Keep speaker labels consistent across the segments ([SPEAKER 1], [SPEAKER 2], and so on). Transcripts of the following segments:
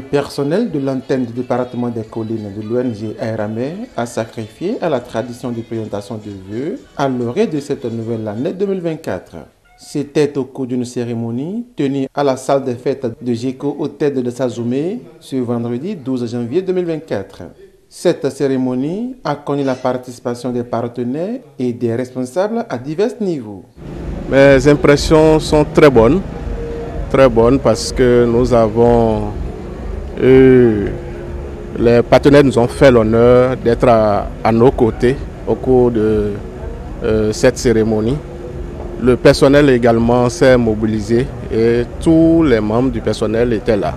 [SPEAKER 1] personnel de l'antenne du département des collines de l'ONG Aéramé a sacrifié à la tradition de présentation de vœux à l'orée de cette nouvelle année 2024. C'était au cours d'une cérémonie tenue à la salle des fêtes de Géco au tête de Sazoumé ce vendredi 12 janvier 2024. Cette cérémonie a connu la participation des partenaires et des responsables à divers niveaux.
[SPEAKER 2] Mes impressions sont très bonnes parce que nous avons eu, les partenaires nous ont fait l'honneur d'être à nos côtés au cours de cette cérémonie. Le personnel également s'est mobilisé et tous les membres du personnel étaient là.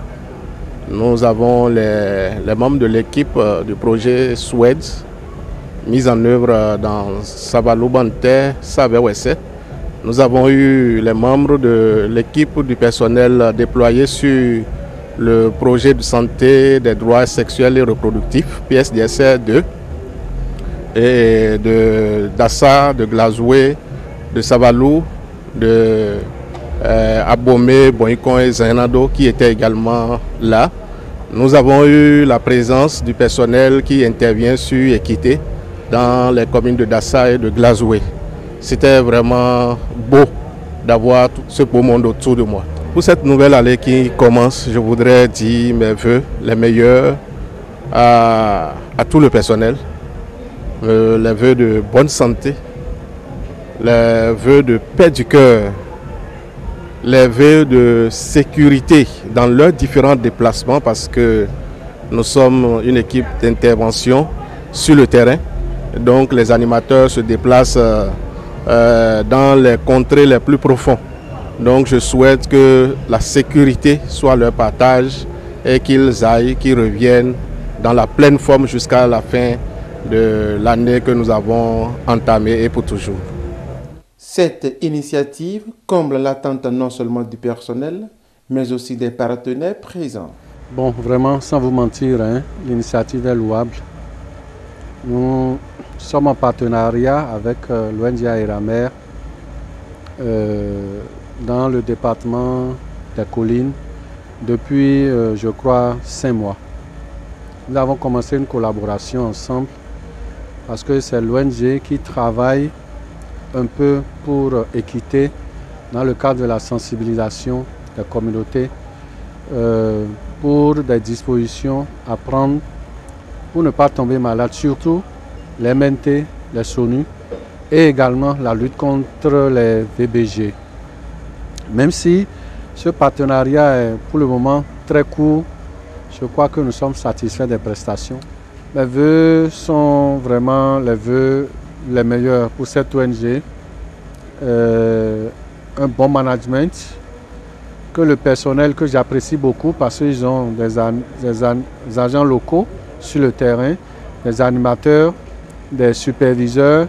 [SPEAKER 2] Nous avons les membres de l'équipe du projet SWED, mis en œuvre dans Sabalou Banté, Savewesse. Nous avons eu les membres de l'équipe du personnel déployé sur le projet de santé des droits sexuels et reproductifs, PSDSR 2, et de Dassa, de Glazoué, de Sabalou, de Abomé, Boikon et Zainado qui étaient également là. Nous avons eu la présence du personnel qui intervient sur Équité dans les communes de Dassa et de Glazoué. C'était vraiment beau d'avoir tout ce beau monde autour de moi. Pour cette nouvelle année qui commence, je voudrais dire mes vœux les meilleurs à tout le personnel, les vœux de bonne santé, les vœux de paix du cœur, les vœux de sécurité dans leurs différents déplacements parce que nous sommes une équipe d'intervention sur le terrain. Donc les animateurs se déplacent dans les contrées les plus profonds. Donc je souhaite que la sécurité soit leur partage et qu'ils aillent, qu'ils reviennent dans la pleine forme jusqu'à la fin de l'année que nous avons entamée et pour toujours.
[SPEAKER 1] Cette initiative comble l'attente non seulement du personnel, mais aussi des partenaires présents.
[SPEAKER 3] Bon, vraiment, sans vous mentir, l'initiative est louable. Nous sommes en partenariat avec l'ONG Aéramé dans le département des collines depuis, je crois, 5 mois. Nous avons commencé une collaboration ensemble parce que c'est l'ONG qui travaille un peu pour Équité dans le cadre de la sensibilisation des communautés pour des dispositions à prendre pour ne pas tomber malade, surtout les MNT, les SONU et également la lutte contre les VBG. Même si ce partenariat est pour le moment très court, je crois que nous sommes satisfaits des prestations. Mes vœux sont vraiment les vœux les meilleurs pour cette ONG, un bon management, que le personnel que j'apprécie beaucoup parce qu'ils ont des agents locaux sur le terrain, des animateurs, des superviseurs,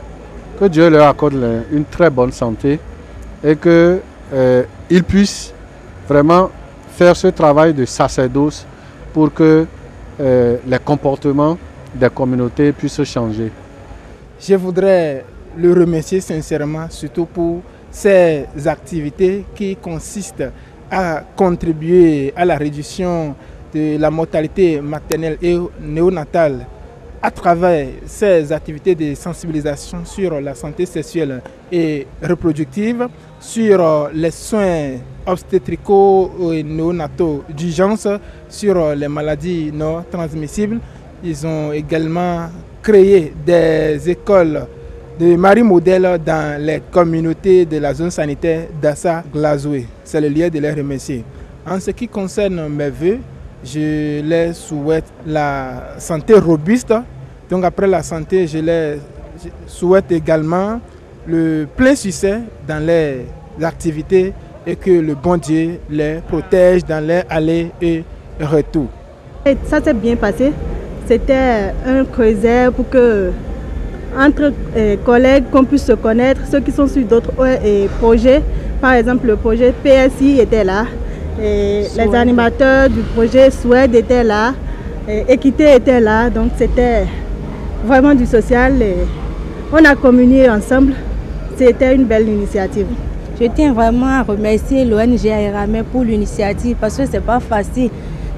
[SPEAKER 3] que Dieu leur accorde une très bonne santé et qu'ils puissent vraiment faire ce travail de sacerdoce pour que les comportements des communautés puissent changer.
[SPEAKER 4] Je voudrais le remercier sincèrement, surtout pour ces activités qui consistent à contribuer à la réduction de la mortalité maternelle et néonatale à travers ces activités de sensibilisation sur la santé sexuelle et reproductive, sur les soins obstétricaux et néonataux d'urgence, sur les maladies non transmissibles. Ils ont également créé des écoles de Marie Modèle dans les communautés de la zone sanitaire d'Assa-Glazoué. C'est le lieu de les remercier. En ce qui concerne mes vœux, je les souhaite la santé robuste. Donc après la santé, je les souhaite également le plein succès dans les activités et que le bon Dieu les protège dans les allées et retours.
[SPEAKER 5] Ça s'est bien passé. C'était un creuset pour que entre collègues qu'on puisse se connaître, ceux qui sont sur d'autres projets. Par exemple, le projet PSI était là, et les animateurs du projet SWED étaient là, Équité était là, donc c'était vraiment du social. On a communié ensemble, c'était une belle initiative.
[SPEAKER 6] Je tiens vraiment à remercier l'ONG Aéramé pour l'initiative parce que ce n'est pas facile.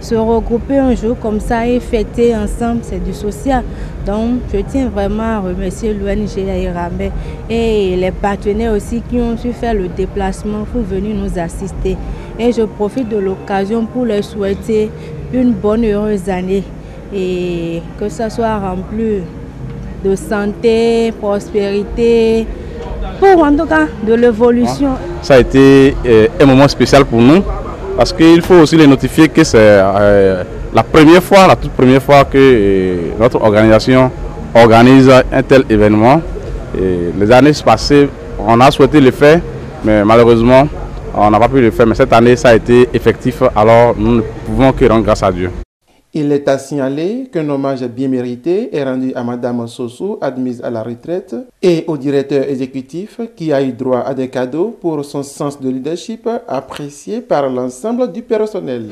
[SPEAKER 6] se regrouper un jour comme ça et fêter ensemble, c'est du social. Donc, je tiens vraiment à remercier l'ONG Aïramé et les partenaires aussi qui ont su faire le déplacement pour venir nous assister. Et je profite de l'occasion pour leur souhaiter une bonne heureuse année et que ça soit rempli de santé, prospérité, pour en tout cas de l'évolution.
[SPEAKER 7] Ça a été un moment spécial pour nous parce qu'il faut aussi les notifier que c'est la toute première fois que notre organisation organise un tel événement. Et les années passées, on a souhaité le faire, mais malheureusement, on n'a pas pu le faire. Mais cette année, ça a été effectif, alors nous ne pouvons que rendre grâce à Dieu.
[SPEAKER 1] Il est à signaler qu'un hommage bien mérité est rendu à Madame Sossou, admise à la retraite, et au directeur exécutif qui a eu droit à des cadeaux pour son sens de leadership apprécié par l'ensemble du personnel.